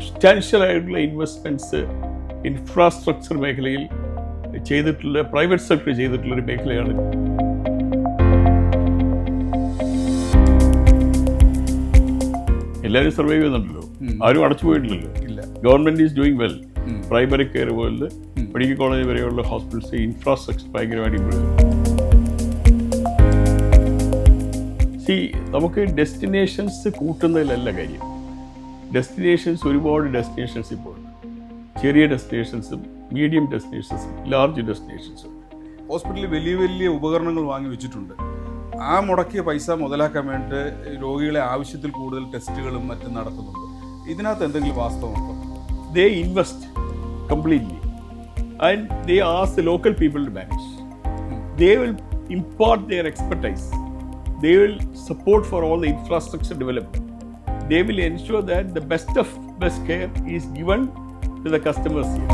സബ്സ്റ്റാൻഷ്യലായിട്ടുള്ള investments infrastructure മേഖലയിൽ ചെയ്തിട്ടുള്ള private sector ചെയ്തിട്ടുള്ളൊരു മേഖലയാണ്. എല്ലാവരും സർവൈവ് ചെയ്യുന്നുണ്ടല്ലോ, ആരും അടച്ചു പോയിട്ടില്ലല്ലോ. Government is doing well. Primary care പോലെ മെഡിക്കൽ കോളേജ് വരെയുള്ള ഹോസ്പിറ്റൽസ് ഇൻഫ്രാസ്ട്രക്ചർ ഭയങ്കരമായിട്ട് ഇമ്പ്രൂവ് ചെയ്തു. നമുക്ക് ഡെസ്റ്റിനേഷൻസ് കൂട്ടുന്നതിലല്ല കാര്യം. ഡെസ്റ്റിനേഷൻസ് ഒരുപാട് ഡെസ്റ്റിനേഷൻസ് ഇപ്പോൾ ഉണ്ട്. ചെറിയ ഡെസ്റ്റിനേഷൻസും മീഡിയം ഡെസ്റ്റിനേഷൻസും ലാർജ് ഡെസ്റ്റിനേഷൻസും. ഹോസ്പിറ്റലിൽ വലിയ വലിയ ഉപകരണങ്ങൾ വാങ്ങി വെച്ചിട്ടുണ്ട്. ആ മുടക്കിയ പൈസ മുതലാക്കാൻ വേണ്ടി രോഗികളെ ആവശ്യത്തിൽ കൂടുതൽ ടെസ്റ്റുകളും മറ്റും നടത്തുന്നുണ്ട്. ഇതിനകത്ത് എന്തെങ്കിലും വാസ്തവമുണ്ടോ? They invest completely and they ask the local people to manage. They will impart their expertise. They will support for all the infrastructure development. They will ensure that the best of best care is given to the customers here.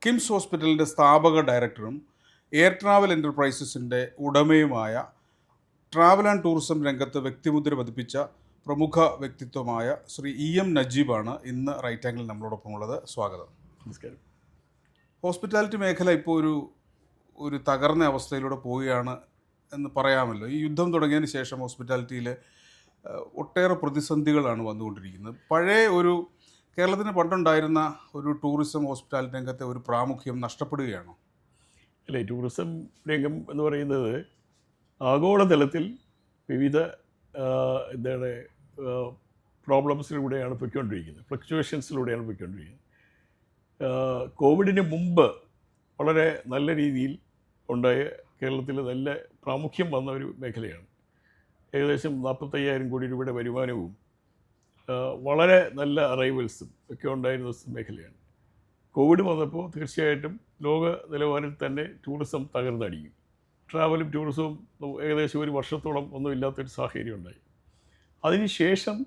KIMS ഹോസ്പിറ്റലിൻ്റെ സ്ഥാപക ഡയറക്ടറും air travel എൻ്റർപ്രൈസസിൻ്റെ ഉടമയുമായ travel and tourism രംഗത്ത് വ്യക്തിമുദ്ര പതിപ്പിച്ച പ്രമുഖ വ്യക്തിത്വമായ Shri M നജീബാണ് ഇന്ന് റൈറ്റ് ആംഗിൾ നമ്മളോടൊപ്പം ഉള്ളത്. സ്വാഗതം. നമസ്കാരം. ഹോസ്പിറ്റാലിറ്റി മേഖല ഇപ്പോൾ ഒരു തകർന്ന അവസ്ഥയിലൂടെ പോവുകയാണ് എന്ന് പറയാമല്ലോ. ഈ യുദ്ധം തുടങ്ങിയതിന് ശേഷം ഹോസ്പിറ്റാലിറ്റിയിൽ ഒട്ടേറെ പ്രതിസന്ധികളാണ് വന്നുകൊണ്ടിരിക്കുന്നത്. പഴയ കേരളത്തിന് പണ്ടുണ്ടായിരുന്ന ഒരു ടൂറിസം ഹോസ്പിറ്റാലിറ്റി രംഗത്തെ ഒരു പ്രാമുഖ്യം നഷ്ടപ്പെടുകയാണോ? അല്ലേ, ടൂറിസം രംഗം എന്ന് പറയുന്നത് ആഗോളതലത്തിൽ വിവിധ പ്രോബ്ലംസിലൂടെയാണ് പൊയ്ക്കൊണ്ടിരിക്കുന്നത്, ഫ്ലക്ച്വേഷൻസിലൂടെയാണ് പൊയ്ക്കൊണ്ടിരിക്കുന്നത്. കോവിഡിന് മുമ്പ് വളരെ നല്ല രീതിയിൽ ഉണ്ടായ കേരളത്തിൽ നല്ല പ്രാമുഖ്യം വന്ന ഒരു മേഖലയാണ്. ഏകദേശം 45,000 കോടി രൂപയുടെ വരുമാനവും വളരെ നല്ല അറൈവൽസും ഒക്കെ ഉണ്ടായിരുന്ന മേഖലയാണ്. കോവിഡ് വന്നപ്പോൾ തീർച്ചയായിട്ടും ലോക നിലവാരത്തിൽ തന്നെ ടൂറിസം തകർന്നടിക്കും. ട്രാവലും ടൂറിസവും ഏകദേശം ഒരു വർഷത്തോളം ഒന്നും ഇല്ലാത്തൊരു സാഹചര്യം ഉണ്ടായി. അതിനുശേഷം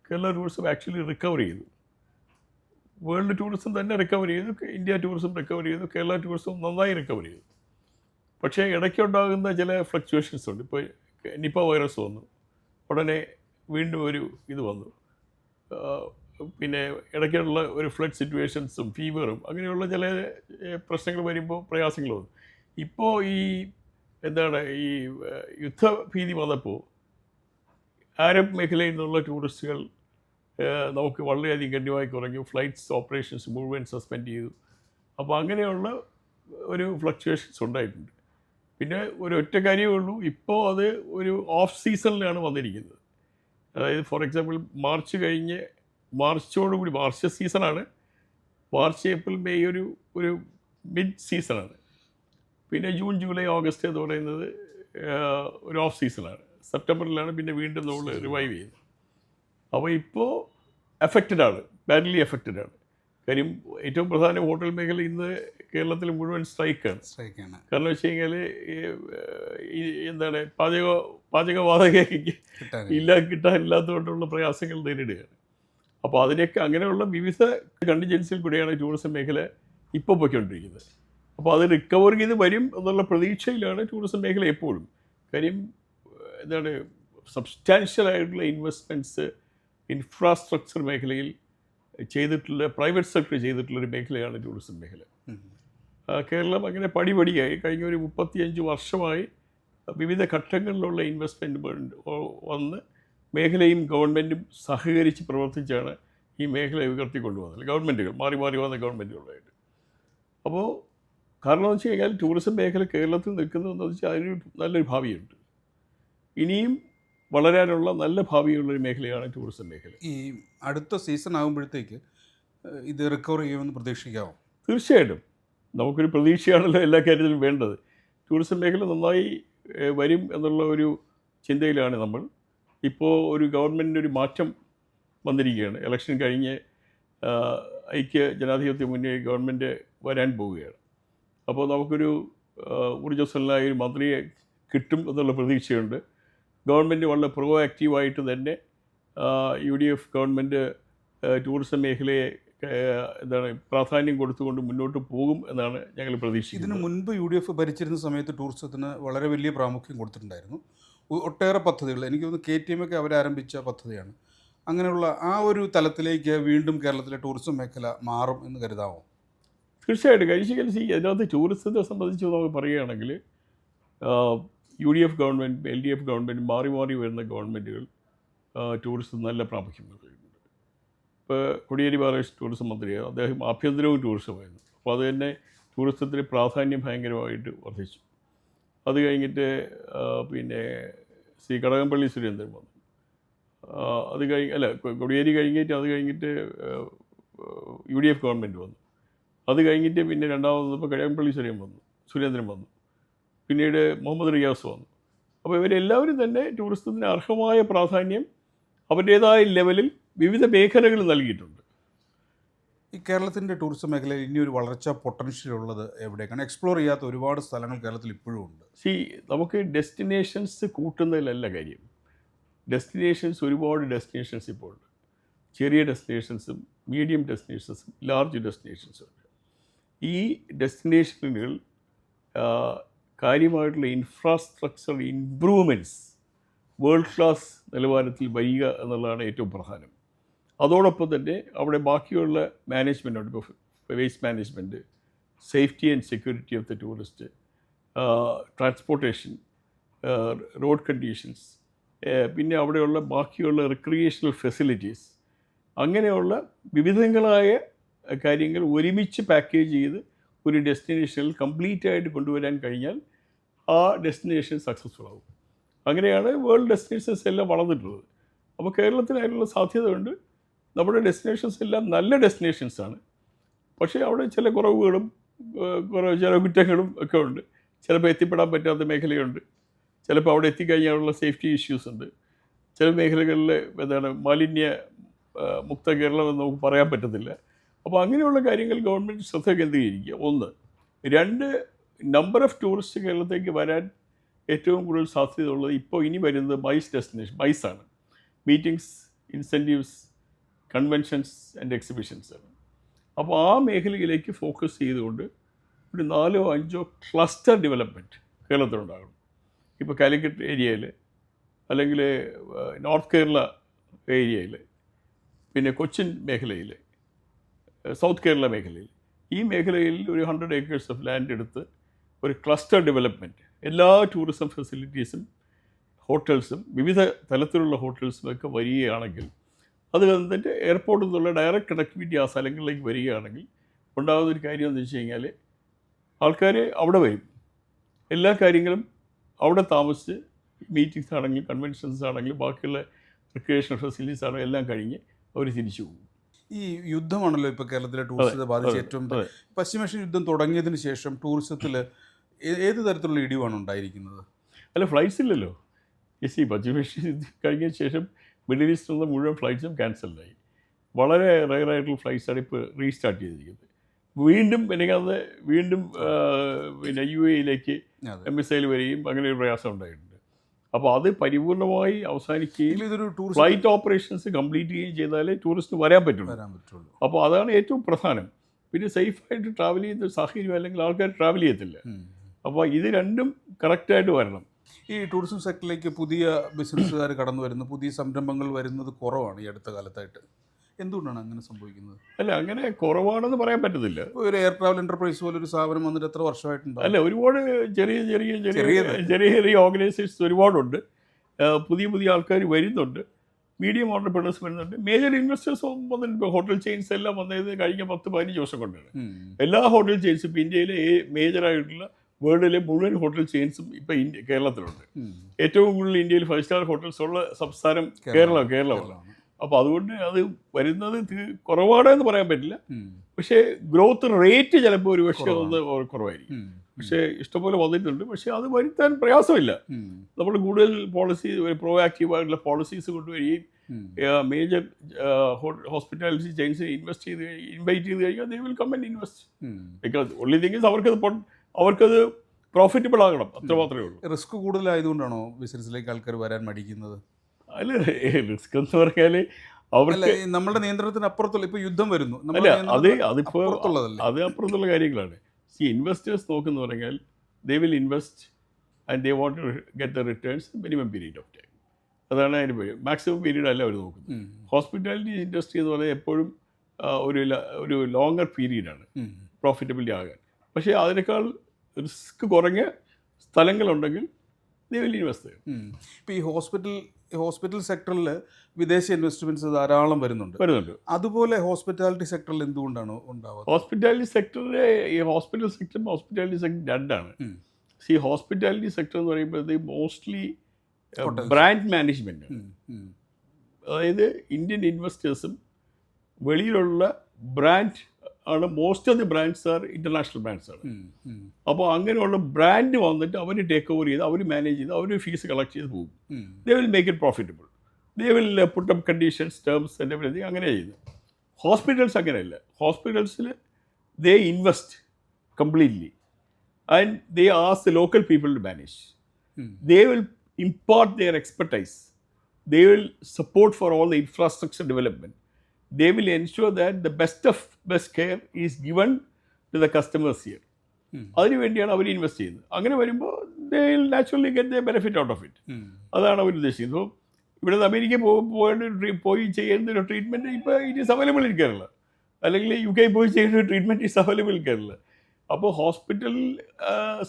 കേരള ടൂറിസം ആക്ച്വലി റിക്കവർ ചെയ്തു. വേൾഡ് ടൂറിസം തന്നെ റിക്കവർ ചെയ്തു, ഇന്ത്യ ടൂറിസം റിക്കവർ ചെയ്തു, കേരള ടൂറിസം നന്നായി റിക്കവർ ചെയ്തു. പക്ഷേ ഇടയ്ക്കുണ്ടാകുന്ന ചില ഫ്ലക്ച്വേഷൻസ് ഉണ്ട്. ഇപ്പോൾ നിപ്പ വൈറസ് വന്നു, ഉടനെ വീണ്ടും ഒരു ഇത് വന്നു. പിന്നെ ഇടയ്ക്കുള്ള ഒരു ഫ്ലഡ് സിറ്റുവേഷൻസും ഫീവറും അങ്ങനെയുള്ള ചില പ്രശ്നങ്ങൾ വരുമ്പോൾ പ്രയാസങ്ങൾ വന്നു. ഇപ്പോൾ ഈ യുദ്ധഭീതി വന്നപ്പോൾ ആരബ് മേഖലയിൽ നിന്നുള്ള ടൂറിസ്റ്റുകൾ നമുക്ക് വളരെയധികം ഗണ്യമായി കുറഞ്ഞു. ഫ്ലൈറ്റ്സ് ഓപ്പറേഷൻസ് മുഴുവൻ സസ്പെൻഡ് ചെയ്തു. അപ്പോൾ അങ്ങനെയുള്ള ഒരു ഫ്ലക്ച്വേഷൻസ് ഉണ്ടായിട്ടുണ്ട്. പിന്നെ ഒരൊറ്റ കാര്യമേ ഉള്ളൂ, ഇപ്പോൾ അത് ഒരു ഓഫ് സീസണിലാണ് വന്നിരിക്കുന്നത്. അതായത് ഫോർ എക്സാമ്പിൾ മാർച്ച് കഴിഞ്ഞ് മാർച്ചോടുകൂടി, മാർച്ച് സീസണാണ്, മാർച്ച് ഏപ്രിൽ മെയ് ഒരു മിഡ് സീസണാണ്. പിന്നെ ജൂൺ ജൂലൈ ഓഗസ്റ്റ് എന്ന് പറയുന്നത് ഒരു ഓഫ് സീസണാണ്. സെപ്റ്റംബറിലാണ് പിന്നെ വീണ്ടും നമ്മൾ റിവൈവ് ചെയ്യുന്നത്. അപ്പോൾ ഇപ്പോൾ എഫക്റ്റഡാണ്, ബാഡ്ലി എഫക്റ്റഡാണ്. കാര്യം ഏറ്റവും പ്രധാന ഹോട്ടൽ മേഖല ഇന്ന് കേരളത്തിൽ മുഴുവൻ സ്ട്രൈക്കാണ്. കാരണം വെച്ച് കഴിഞ്ഞാൽ പാചകവാതക കിട്ടാനില്ലാത്തതുകൊണ്ടുള്ള പ്രയാസങ്ങൾ നേരിടുകയാണ്. അപ്പോൾ അതിനൊക്കെ അങ്ങനെയുള്ള വിവിധ കണ്ടിജൻസിൽ കൂടെയാണ് ടൂറിസം മേഖല ഇപ്പോൾ പോയിക്കൊണ്ടിരിക്കുന്നത്. അപ്പോൾ അത് റിക്കവർ ചെയ്ത് വരും എന്നുള്ള പ്രതീക്ഷയിലാണ് ടൂറിസം മേഖല എപ്പോഴും. കാര്യം സബ്സ്റ്റാൻഷ്യലായിട്ടുള്ള ഇൻവെസ്റ്റ്മെൻറ്റ്സ് ഇൻഫ്രാസ്ട്രക്ചർ മേഖലയിൽ ചെയ്തിട്ടുള്ള പ്രൈവറ്റ് സെക്ടർ ചെയ്തിട്ടുള്ളൊരു മേഖലയാണ് ടൂറിസം മേഖല. കേരളം അങ്ങനെ പടിപടിയായി കഴിഞ്ഞ ഒരു 35 വർഷമായി വിവിധ ഘട്ടങ്ങളിലുള്ള ഇൻവെസ്റ്റ്മെൻറ്റ് വന്ന് മേഖലയും ഗവൺമെൻറ്റും സഹകരിച്ച് പ്രവർത്തിച്ചാണ് ഈ മേഖല ഉയർത്തിക്കൊണ്ടുവന്നത്. ഗവൺമെൻറ്റുകൾ മാറി വന്ന ഗവൺമെൻറ്റുകളായിട്ട്. അപ്പോൾ കാരണം എന്ന് വെച്ച് കഴിഞ്ഞാൽ ടൂറിസം മേഖല കേരളത്തിൽ നിൽക്കുന്നതെന്ന് വെച്ചാൽ അതിനൊരു നല്ലൊരു ഭാവിയുണ്ട്. ഇനിയും വളരാനുള്ള നല്ല ഭാവിയുള്ളൊരു മേഖലയാണ് ടൂറിസം മേഖല. ഈ അടുത്ത സീസൺ ആകുമ്പോഴത്തേക്ക് ഇത് റിക്കവർ ചെയ്യുമെന്ന് പ്രതീക്ഷിക്കാമോ? തീർച്ചയായിട്ടും നമുക്കൊരു പ്രതീക്ഷയാണല്ലോ എല്ലാ കാര്യത്തിലും വേണ്ടത്. ടൂറിസം മേഖല നന്നായി വരും എന്നുള്ള ഒരു ചിന്തയിലാണ് നമ്മൾ. ഇപ്പോൾ ഒരു ഗവൺമെൻറ്റിൻ്റെ ഒരു മാറ്റം വന്നിരിക്കുകയാണ്. ഇലക്ഷൻ കഴിഞ്ഞ് ഐക്യ ജനാധിപത്യ മുന്നണി ഗവൺമെൻറ് വരാൻ പോവുകയാണ്. അപ്പോൾ നമുക്കൊരു ഊർജ്ജസ്വലനായ ഒരു മന്ത്രിയെ കിട്ടും എന്നുള്ള പ്രതീക്ഷയുണ്ട്. ഗവൺമെൻറ് വളരെ പ്രോ ആക്റ്റീവായിട്ട് തന്നെ UDF ഗവൺമെൻറ് ടൂറിസം മേഖലയെ എന്താണ് പ്രാധാന്യം കൊടുത്തുകൊണ്ട് മുന്നോട്ട് പോകും എന്നാണ് ഞങ്ങൾ ഇതിനു പ്രതീക്ഷിക്കുന്നത്. മുൻപ് UDF ഭരിച്ചിരുന്ന സമയത്ത് ടൂറിസത്തിന് വളരെ വലിയ പ്രാമുഖ്യം കൊടുത്തിട്ടുണ്ടായിരുന്നു. ഒട്ടേറെ പദ്ധതികൾ എനിക്ക് തോന്നുന്നു KTM ഒക്കെ അവരാരംഭിച്ച പദ്ധതിയാണ്. അങ്ങനെയുള്ള ആ ഒരു തലത്തിലേക്ക് വീണ്ടും കേരളത്തിലെ ടൂറിസം മേഖല മാറും എന്ന് കരുതാമോ? തീർച്ചയായിട്ടും കഴിച്ച് അതിനകത്ത് ടൂറിസത്തെ സംബന്ധിച്ച് നമുക്ക് പറയുകയാണെങ്കിൽ UDF ഗവൺമെൻറ്, LDF ഗവൺമെൻറ്, മാറി മാറി വരുന്ന ഗവൺമെൻറ്റുകൾ ടൂറിസം നല്ല പ്രാമുഖ്യം നൽകുന്നുണ്ട്. ഇപ്പോൾ കോടിയേരി ബാലകൃഷ്ണൻ ടൂറിസം മന്ത്രിയാണ്, അദ്ദേഹം ആഭ്യന്തരവും ടൂറിസമായിരുന്നു. അപ്പോൾ അത് തന്നെ ടൂറിസത്തിന് പ്രാധാന്യം ഭയങ്കരമായിട്ട് വർദ്ധിച്ചു. അത് കഴിഞ്ഞിട്ട് പിന്നെ ശ്രീ കടകംപള്ളി സുരേന്ദ്രൻ വന്നു. അത് കോടിയേരി കഴിഞ്ഞിട്ട് അത് കഴിഞ്ഞിട്ട് UDF ഗവൺമെൻറ് വന്നു. അത് കഴിഞ്ഞിട്ട് പിന്നെ രണ്ടാമത് വന്നപ്പോൾ കടകംപള്ളി സുരേന്ദ്രൻ വന്നു. പിന്നീട് മുഹമ്മദ് റിയാസ് വന്നു. അപ്പോൾ ഇവരെല്ലാവരും തന്നെ ടൂറിസത്തിന് അർഹമായ പ്രാധാന്യം അവരുടേതായ ലെവലിൽ വിവിധ മേഖലകൾ നൽകിയിട്ടുണ്ട്. ഈ കേരളത്തിൻ്റെ ടൂറിസം മേഖലയിൽ ഇനിയൊരു വളർച്ചാ പൊട്ടൻഷ്യൽ ഉള്ളത് എവിടേക്കാണ്? എക്സ്പ്ലോർ ചെയ്യാത്ത ഒരുപാട് സ്ഥലങ്ങൾ കേരളത്തിൽ ഇപ്പോഴും ഉണ്ട്. നമുക്ക് ഡെസ്റ്റിനേഷൻസ് കൂട്ടുന്നതിലല്ല കാര്യം. ഒരുപാട് ഡെസ്റ്റിനേഷൻസ് ഇപ്പോൾ ഉണ്ട്. ചെറിയ ഡെസ്റ്റിനേഷൻസും മീഡിയം ഡെസ്റ്റിനേഷൻസും ലാർജ് ഡെസ്റ്റിനേഷൻസും ഉണ്ട്. ഈ ഡെസ്റ്റിനേഷനുകൾ കാര്യമായിട്ടുള്ള ഇൻഫ്രാസ്ട്രക്ചർ ഇംപ്രൂവ്മെൻറ്റ്സ് വേൾഡ് ക്ലാസ് നിലവാരത്തിൽ വരിക എന്നുള്ളതാണ് ഏറ്റവും പ്രധാനം. അതോടൊപ്പം തന്നെ അവിടെ ബാക്കിയുള്ള മാനേജ്മെൻറ്റുണ്ട്. ഇപ്പോൾ waste management, safety and security of the tourist, transportation, road conditions, പിന്നെ അവിടെയുള്ള ബാക്കിയുള്ള റിക്രിയേഷണൽ ഫെസിലിറ്റീസ്, അങ്ങനെയുള്ള വിവിധങ്ങളായ കാര്യങ്ങൾ ഒരുമിച്ച് പാക്കേജ് ചെയ്ത് ഒരു ഡെസ്റ്റിനേഷനിൽ കംപ്ലീറ്റ് ആയിട്ട് കൊണ്ടുവരാൻ കഴിഞ്ഞാൽ ആ ഡെസ്റ്റിനേഷൻ സക്സസ്ഫുൾ ആകും. അങ്ങനെയാണ് വേൾഡ് ഡെസ്റ്റിനേഷൻസ് എല്ലാം വളർന്നിട്ടുള്ളത്. അപ്പോൾ കേരളത്തിനായിട്ടുള്ള സാധ്യതയുണ്ട്. നമ്മുടെ ഡെസ്റ്റിനേഷൻസ് എല്ലാം നല്ല ഡെസ്റ്റിനേഷൻസാണ്. പക്ഷേ അവിടെ ചില കുറവുകളും ചില കുറ്റങ്ങളും ഒക്കെ ഉണ്ട്. ചിലപ്പോൾ എത്തിപ്പെടാൻ പറ്റാത്ത മേഖലയുണ്ട്. ചിലപ്പോൾ അവിടെ എത്തിക്കഴിഞ്ഞാലുള്ള സേഫ്റ്റി ഇഷ്യൂസ് ഉണ്ട്. ചില മേഖലകളിൽ മാലിന്യ മുക്ത കേരളം എന്ന് നമുക്ക് പറയാൻ പറ്റത്തില്ല. അപ്പോൾ അങ്ങനെയുള്ള കാര്യങ്ങൾ ഗവൺമെൻറ് ശ്രദ്ധ കേന്ദ്രീകരിക്കുക. 1. 2, നമ്പർ ഓഫ് ടൂറിസ്റ്റ് കേരളത്തേക്ക് വരാൻ ഏറ്റവും കൂടുതൽ സാധ്യതയുള്ളത് ഇപ്പോൾ ഇനി വരുന്നത് MICE meetings, incentives, conventions and exhibitions ആണ്. അപ്പോൾ ആ മേഖലയിലേക്ക് ഫോക്കസ് ചെയ്തുകൊണ്ട് ഒരു 4 or 5 ക്ലസ്റ്റർ ഡെവലപ്മെൻറ്റ് കേരളത്തിലുണ്ടാകണം. ഇപ്പോൾ കാലിക്കറ്റ് ഏരിയയിൽ, അല്ലെങ്കിൽ നോർത്ത് കേരള ഏരിയയിൽ, പിന്നെ കൊച്ചിൻ മേഖലയിൽ, സൗത്ത് കേരള മേഖലയിൽ, ഈ മേഖലയിൽ ഒരു 100 acres ഓഫ് ലാൻഡ് എടുത്ത് ഒരു ക്ലസ്റ്റർ ഡെവലപ്മെൻറ്റ്, എല്ലാ ടൂറിസം ഫെസിലിറ്റീസും ഹോട്ടൽസും വിവിധ തലത്തിലുള്ള ഹോട്ടൽസും ഒക്കെ വരികയാണെങ്കിൽ, അത് എന്നിട്ട് എയർപോർട്ടിൽ നിന്നുള്ള ഡയറക്റ്റ് കണക്ടിവിറ്റി ആ സ്ഥലങ്ങളിലേക്ക് വരികയാണെങ്കിൽ ഉണ്ടാകുന്നൊരു കാര്യം എന്ന് വെച്ച് കഴിഞ്ഞാൽ ആൾക്കാർ അവിടെ വരും. എല്ലാ കാര്യങ്ങളും അവിടെ താമസിച്ച് മീറ്റിംഗ്സ് ആണെങ്കിലും കൺവെൻഷൻസ് ആണെങ്കിലും ബാക്കിയുള്ള റിക്രിയേഷണൽ ഫെസിലിറ്റീസ് ആണെങ്കിലും എല്ലാം കഴിഞ്ഞ് അവർ തിരിച്ചു പോകും. ഈ യുദ്ധമാണല്ലോ ഇപ്പോൾ കേരളത്തിലെ ടൂറിസത്തെ ബാധിച്ച ഏറ്റവും പശ്ചിമേഷ്യൻ യുദ്ധം തുടങ്ങിയതിന് ശേഷം ടൂറിസത്തിൽ ഏത് തരത്തിലുള്ള ഇടിവാണ് ഉണ്ടായിരിക്കുന്നത്? ഫ്ലൈറ്റ്സ് ഇല്ലല്ലോ. പശ്ചിമേഷ്യൻ യുദ്ധം കഴിഞ്ഞ ശേഷം മിഡിൽ ഈസ്റ്റിലുള്ള മുഴുവൻ ഫ്ലൈറ്റ്സും ക്യാൻസലായി. വളരെ റയറായിട്ടുള്ള ഫ്ലൈറ്റ്സാണ് ഇപ്പോൾ റീസ്റ്റാർട്ട് ചെയ്തിരിക്കുന്നത്. വീണ്ടും പിന്നെ UAE മിസൈൽ വരികയും അങ്ങനെ ഒരു പ്രയാസം ഉണ്ടായിട്ടുണ്ട്. അപ്പോൾ അത് പരിപൂർണമായി അവസാനിക്കുകയും ഇതൊരു ഫ്ലൈറ്റ് ഓപ്പറേഷൻസ് കംപ്ലീറ്റ് ചെയ്യുകയും ചെയ്താലേ ടൂറിസ്റ്റിന് വരാൻ പറ്റുള്ളൂ. അപ്പോൾ അതാണ് ഏറ്റവും പ്രധാനം. പിന്നെ സേഫായിട്ട് ട്രാവൽ ചെയ്യുന്ന സാഹചര്യം അല്ലെങ്കിൽ ആൾക്കാർ ട്രാവൽ ചെയ്യത്തില്ല. അപ്പോൾ ഇത് രണ്ടും കറക്റ്റായിട്ട് വരണം. ഈ ടൂറിസം സെക്ടറിലേക്ക് പുതിയ ബിസിനസ്സുകാർ കടന്നു വരുന്നു, പുതിയ സംരംഭങ്ങൾ വരുന്നത് കുറവാണ് ഈ അടുത്ത കാലത്തായിട്ട്. എന്തുകൊണ്ടാണ് അങ്ങനെ സംഭവിക്കുന്നത്? അങ്ങനെ കുറവാണെന്ന് പറയാൻ പറ്റത്തില്ല. ഒരു എയർ ട്രാവൽ എൻ്റർപ്രൈസ് പോലെ ഒരു സ്ഥാപനം വന്നിട്ട് എത്ര വർഷമായിട്ടുണ്ട്? ഒരുപാട് ചെറിയ ഓർഗനൈസേഷൻസ് ഒരുപാടുണ്ട്. പുതിയ ആൾക്കാർ വരുന്നുണ്ട്. മീഡിയം ഓണ്ടർപ്രണേഴ്സ് വരുന്നുണ്ട്. മേജർ ഇൻവെസ്റ്റേഴ്സ് വന്നിട്ട് ഇപ്പോൾ ഹോട്ടൽ ചെയിൻസ് എല്ലാം വന്നത് കഴിഞ്ഞ 10-15 വർഷം കൊണ്ടാണ്. എല്ലാ ഹോട്ടൽ ചെയിൻസും ഇപ്പോൾ ഇന്ത്യയിലെ മേജറായിട്ടുള്ള വേൾഡിലെ മുഴുവൻ ഹോട്ടൽ ചെയിൻസും ഇപ്പോൾ കേരളത്തിലുണ്ട്. ഏറ്റവും കൂടുതൽ ഇന്ത്യയിൽ 5 സ്റ്റാർ ഹോട്ടൽസ് ഉള്ള സംസ്ഥാനം കേരളമാണ്. അപ്പോൾ അതുകൊണ്ട് അത് വരുന്നത് കുറവാണെന്ന് പറയാൻ പറ്റില്ല. പക്ഷേ ഗ്രോത്ത് റേറ്റ് ചിലപ്പോൾ ഒരു പക്ഷേ ഒന്ന് കുറവായിരിക്കും. പക്ഷേ ഇഷ്ടംപോലെ വന്നിട്ടുണ്ട്. പക്ഷേ അത് വരുത്താൻ പ്രയാസമില്ല. നമ്മൾ കൂടുതൽ പ്രോആക്റ്റീവായിട്ടുള്ള പോളിസീസ് കൊണ്ടുവരികയും മേജർ ഹോസ്പിറ്റാലിറ്റി ചെയിൻസ് ഇൻവൈറ്റ് ചെയ്ത് കഴിഞ്ഞാൽ they will come and invest. Because only thing is അവർക്കത് പ്രോഫിറ്റബിൾ ആകണം, അത്ര മാത്രമേ ഉള്ളൂ. റിസ്ക് കൂടുതലായതുകൊണ്ടാണോ ബിസിനസ്സിലേക്ക് ആൾക്കാർ വരാൻ മടിക്കുന്നത്? അല്ല, റിസ്ക് എന്ന് പറഞ്ഞാൽ അവർക്ക് അല്ല ഈ നമ്മുടെ നിയന്ത്രണത്തിന് അപ്പുറത്തുള്ള ഇപ്പോൾ യുദ്ധം വരുന്നു അല്ല നമ്മുടെ അതിപ്പോൾ അപ്പുറത്തുള്ളതല്ലേ? അത് അപ്പുറത്തുള്ള കാര്യങ്ങളാണ്. ഇൻവെസ്റ്റേഴ്സ് നോക്കുന്ന പറഞ്ഞാൽ they will invest and they want to get the returns minimum period of time. അതാണ് അതിന് മാക്സിമം പീരീഡ് അല്ല അവർ നോക്കുന്നത്. ഹോസ്പിറ്റാലിറ്റി ഇൻഡസ്ട്രി എന്ന് പറഞ്ഞാൽ എപ്പോഴും ഒരു ലോങ്ങർ പീരീഡാണ് പ്രോഫിറ്റബിലിറ്റി ആകാൻ. പക്ഷേ അതിനേക്കാൾ റിസ്ക് കുറഞ്ഞ സ്ഥലങ്ങളുണ്ടെങ്കിൽ ദേ വിൽ ഇൻവെസ്റ്റ്. ഇപ്പോൾ ഈ ഹോസ്പിറ്റൽ സെക്ടറിൽ വിദേശ ഇൻവെസ്റ്റ്മെൻറ്റ്സ് ധാരാളം വരുന്നുണ്ട്. അതുപോലെ ഹോസ്പിറ്റാലിറ്റി സെക്ടറിൽ എന്തുകൊണ്ടാണ് ഉണ്ടാവുക? ഹോസ്പിറ്റാലിറ്റി സെക്ടറിലെ ഹോസ്പിറ്റാലിറ്റി സെക്ടർ രണ്ടാണ്. ഹോസ്പിറ്റാലിറ്റി സെക്ടർ എന്ന് പറയുമ്പോഴത്തേക്ക് മോസ്റ്റ്ലി ബ്രാൻഡ് മാനേജ്മെൻറ്റ്, അതായത് ഇന്ത്യൻ ഇൻവെസ്റ്റേഴ്സും വെളിയിലുള്ള ബ്രാൻഡ് ആണ്. Most of the brands are international brands ആണ്. അപ്പോൾ അങ്ങനെയുള്ള ബ്രാൻഡ് വന്നിട്ട് അവർ ടേക്ക് ഓവർ ചെയ്ത് അവർ മാനേജ് ചെയ്ത് അവർ ഫീസ് കളക്ട് ചെയ്ത് പോകും. They will make it profitable. They will put up conditions, terms and everything. അങ്ങനെ ചെയ്യുന്നത്. ഹോസ്പിറ്റൽസ് അങ്ങനെയല്ല. ഹോസ്പിറ്റൽസിൽ they invest completely and they ask the local people to manage. They will impart their expertise. They will support for all the infrastructure development. They will ensure that the best care is given to the customers here. അതിനു വേണ്ടിയാണ് അവർ invest ചെയ്യുന്നത്. അങ്ങനെ വരുമ്പോൾ they will naturally get the benefit out of it. അതാണ് അവർ ഉദ്ദേശിക്കുന്നത്. ഇവിടെ നിന്ന് America പോയി ചെയ്യുന്ന ഒരു ട്രീറ്റ്മെൻറ്റ് ഇപ്പോൾ it is available in Kerala, അല്ലെങ്കിൽ UK പോയി ചെയ്യുന്ന ഒരു treatment is available in Kerala. അപ്പോൾ ഹോസ്പിറ്റൽ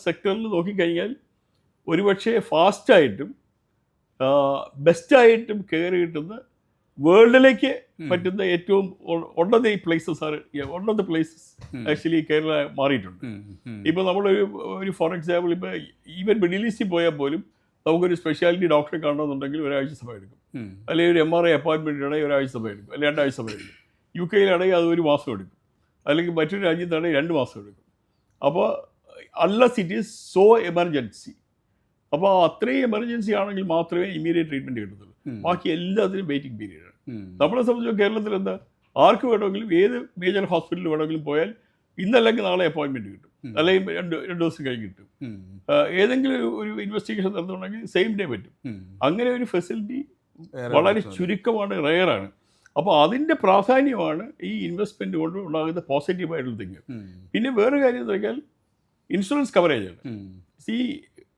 സെക്ടറിൽ നോക്കിക്കഴിഞ്ഞാൽ ഒരുപക്ഷെ ഫാസ്റ്റായിട്ടും ബെസ്റ്റായിട്ടും കെയർ കിട്ടുന്ന വേൾഡിലേക്ക് പറ്റുന്ന ഏറ്റവും one of the places actually Kerala മാറിയിട്ടുണ്ട്. ഇപ്പോൾ നമ്മളൊരു ഫോർ എക്സാമ്പിൾ ഇപ്പോൾ ഈവൻ മിഡിൽ ഈസ്റ്റിൽ പോയാൽ പോലും നമുക്കൊരു സ്പെഷ്യാലിറ്റി ഡോക്ടറെ കാണണമെന്നുണ്ടെങ്കിൽ ഒരാഴ്ച സമയം എടുക്കും. അല്ലെങ്കിൽ ഒരു MRI അപ്പോയിൻമെൻറ്റ് ആണെങ്കിൽ ഒരാഴ്ച സമയം എടുക്കും, അല്ലെങ്കിൽ 2 ആഴ്ച സമയം എടുക്കും. UK അത് 1 മാസം എടുക്കും, അല്ലെങ്കിൽ മറ്റൊരു രാജ്യത്താണെങ്കിൽ 2 മാസം എടുക്കും. അപ്പോൾ unless it is so emergency. അപ്പോൾ അത്രയും എമർജൻസി ആണെങ്കിൽ മാത്രമേ ഇമ്മീഡിയറ്റ് ട്രീറ്റ്മെൻറ്റ് കിട്ടത്തുള്ളൂ. ബാക്കി എല്ലാത്തിനും വെയിറ്റിംഗ് പീരീഡാണ്. നമ്മളെ സംബന്ധിച്ച് കേരളത്തിൽ എന്താ, ആർക്ക് വേണമെങ്കിലും ഏത് മേജർ ഹോസ്പിറ്റലിൽ വേണമെങ്കിലും പോയാൽ ഇന്നല്ലെങ്കിൽ നാളെ അപ്പോയിൻമെൻറ്റ് കിട്ടും, അല്ലെങ്കിൽ രണ്ട് ദിവസം കഴിഞ്ഞ് കിട്ടും. ഏതെങ്കിലും ഒരു ഇൻവെസ്റ്റിഗേഷൻ നടത്തുന്നുണ്ടെങ്കിൽ സെയിം ഡേ പറ്റും. അങ്ങനെ ഒരു ഫെസിലിറ്റി വളരെ ചുരുക്കമാണ്, റെയറാണ്. അപ്പോൾ അതിൻ്റെ പ്രാധാന്യമാണ് ഈ ഇൻവെസ്റ്റ്മെൻറ്റ് കൊണ്ട് ഉണ്ടാകുന്ന പോസിറ്റീവായിട്ടുള്ള തിങ്. പിന്നെ വേറൊരു കാര്യം എന്ന് പറഞ്ഞാൽ ഇൻഷുറൻസ് കവറേജാണ്.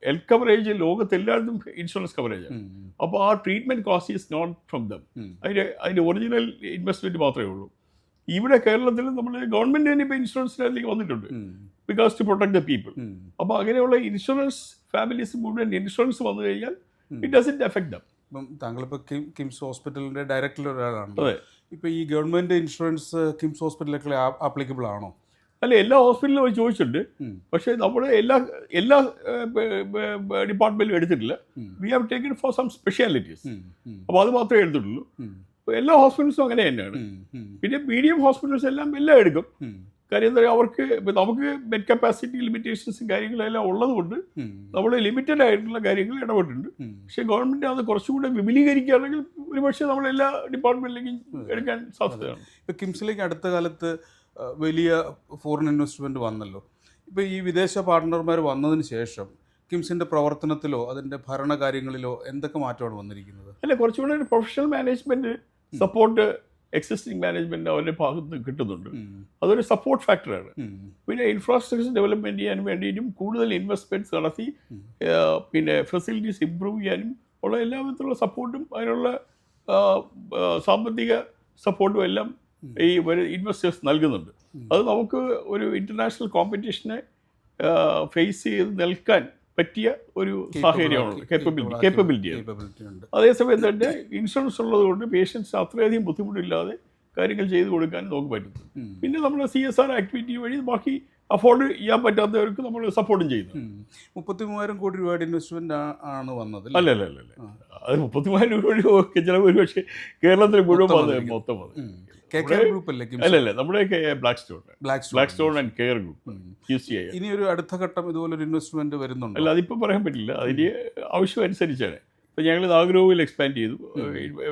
ഹെൽത്ത് കവറേജ് ലോകത്തെല്ലായിടത്തും ഇൻഷുറൻസ് കവറേജാണ്. അപ്പോൾ ആ treatment cost is not from them. അതിൻ്റെ ഒറിജിനൽ ഇൻവെസ്റ്റ്മെൻറ്റ് മാത്രമേ ഉള്ളൂ. ഇവിടെ കേരളത്തിൽ നമ്മൾ ഗവൺമെൻറ് തന്നെ ഇപ്പോൾ ഇൻഷുറൻസിലേക്ക് വന്നിട്ടുണ്ട്, because to protect the people. അപ്പോൾ അങ്ങനെയുള്ള ഇൻഷുറൻസ് ഫാമിലീസ് മുഴുവൻ ഇൻഷുറൻസ് വന്നു കഴിഞ്ഞാൽ ഇറ്റ് ഡസൻറ്റ് എഫക്ട് ദം. ഇപ്പം താങ്കളിപ്പോൾ കിംസ് ഹോസ്പിറ്റലിൻ്റെ ഡയറക്ടർ ഒരാളാണ്. ഇപ്പോൾ ഈ ഗവൺമെൻറ് ഇൻഷുറൻസ് കിംസ് ഹോസ്പിറ്റലിലേക്ക് ആപ്ലിക്കബിൾ ആണോ? അല്ല, എല്ലാ ഹോസ്പിറ്റലിലും അവർ ചോദിച്ചിട്ടുണ്ട്. പക്ഷേ നമ്മൾ എല്ലാ ഡിപ്പാർട്ട്മെൻറ്റിലും എടുത്തിട്ടില്ല. We have taken for some specialities. അപ്പോൾ അത് മാത്രമേ എടുത്തിട്ടുള്ളൂ. എല്ലാ ഹോസ്പിറ്റൽസും അങ്ങനെ തന്നെയാണ്. പിന്നെ മീഡിയം ഹോസ്പിറ്റൽസ് എല്ലാം എടുക്കും. കാര്യം എന്താ പറയുക, അവർക്ക് നമുക്ക് ബെഡ് കപ്പാസിറ്റി ലിമിറ്റേഷൻസും കാര്യങ്ങളെല്ലാം ഉള്ളതുകൊണ്ട് നമ്മൾ ലിമിറ്റഡ് ആയിട്ടുള്ള കാര്യങ്ങൾ ഇടപെട്ടിട്ടുണ്ട്. പക്ഷേ ഗവൺമെൻറ് അത് കുറച്ചുകൂടെ വിപുലീകരിക്കുകയാണെങ്കിൽ ഒരുപക്ഷെ നമ്മളെല്ലാ ഡിപ്പാർട്ട്മെൻറ്റിലേക്കും എടുക്കാൻ സാധ്യതയാണ്. ഇപ്പോൾ കിംസിലേക്ക് അടുത്ത കാലത്ത് വലിയ ഫോറിൻ ഇൻവെസ്റ്റ്മെൻറ്റ് വന്നല്ലോ. ഇപ്പോൾ ഈ വിദേശ പാർട്ട്ണർമാർ വന്നതിന് ശേഷം കിംസിൻ്റെ പ്രവർത്തനത്തിലോ അതിൻ്റെ ഭരണകാര്യങ്ങളിലോ എന്തൊക്കെ മാറ്റമാണ് വന്നിരിക്കുന്നത്? അല്ല, കുറച്ചുകൂടെ ഒരു professional management support existing management അവരുടെ ഭാഗത്ത് കിട്ടുന്നുണ്ട്. അതൊരു സപ്പോർട്ട് ഫാക്ടറാണ്. പിന്നെ ഇൻഫ്രാസ്ട്രക്ചർ ഡെവലപ്മെൻറ്റ് ചെയ്യാൻ വേണ്ടിയിട്ടും കൂടുതൽ ഇൻവെസ്റ്റ്മെൻറ്റ്സ് നടത്തി പിന്നെ ഫെസിലിറ്റീസ് ഇമ്പ്രൂവ് ചെയ്യാനും ഉള്ള എല്ലാ വിധത്തിലുള്ള സപ്പോർട്ടും അതിനുള്ള സാമ്പത്തിക സപ്പോർട്ടും എല്ലാം ഈ ഇൻവെസ്റ്റേഴ്സ് നൽകുന്നുണ്ട്. അത് നമുക്ക് ഒരു ഇൻ്റർനാഷണൽ കോമ്പറ്റീഷനെ ഫേസ് ചെയ്ത് നിൽക്കാൻ പറ്റിയ ഒരു സാഹചര്യമാണ്, കേപ്പബിലിറ്റി ഉണ്ട്. അതേസമയം തന്നെ ഇൻഷുറൻസ് ഉള്ളതുകൊണ്ട് പേഷ്യൻസ് അത്രയധികം ബുദ്ധിമുട്ടില്ലാതെ കാര്യങ്ങൾ ചെയ്തു കൊടുക്കാൻ നമുക്ക് പറ്റുന്നു. പിന്നെ നമ്മൾ CSR ആക്ടിവിറ്റി വഴി ബാക്കി അഫോർഡ് ചെയ്യാൻ പറ്റാത്തവർക്ക് നമ്മൾ സപ്പോർട്ടും ചെയ്യുന്നു. 33,000 കോടി രൂപയുടെ ഇൻവെസ്റ്റ്മെന്റ് ആണ് വന്നത്. അല്ല, അത് 33,000 കോടി ചിലവ് ഒരു പക്ഷേ കേരളത്തിൽ മുഴുവൻ വന്നത് മൊത്തം വന്നത് അല്ലല്ല, നമ്മുടെ black stone and care group QCI. ഇനി ഒരു അടുത്ത ഘട്ടം ഇതുപോലൊരു ഇൻവെസ്റ്റ്മെന്റ് വരുന്നുണ്ട്. അല്ല, അതിപ്പോൾ പറയാൻ പറ്റില്ല. അതിൻ്റെ ആവശ്യം അനുസരിച്ചാണ്. ഇപ്പോൾ ഞങ്ങൾ നാഗരൂവിൽ എക്സ്പാൻഡ് ചെയ്തു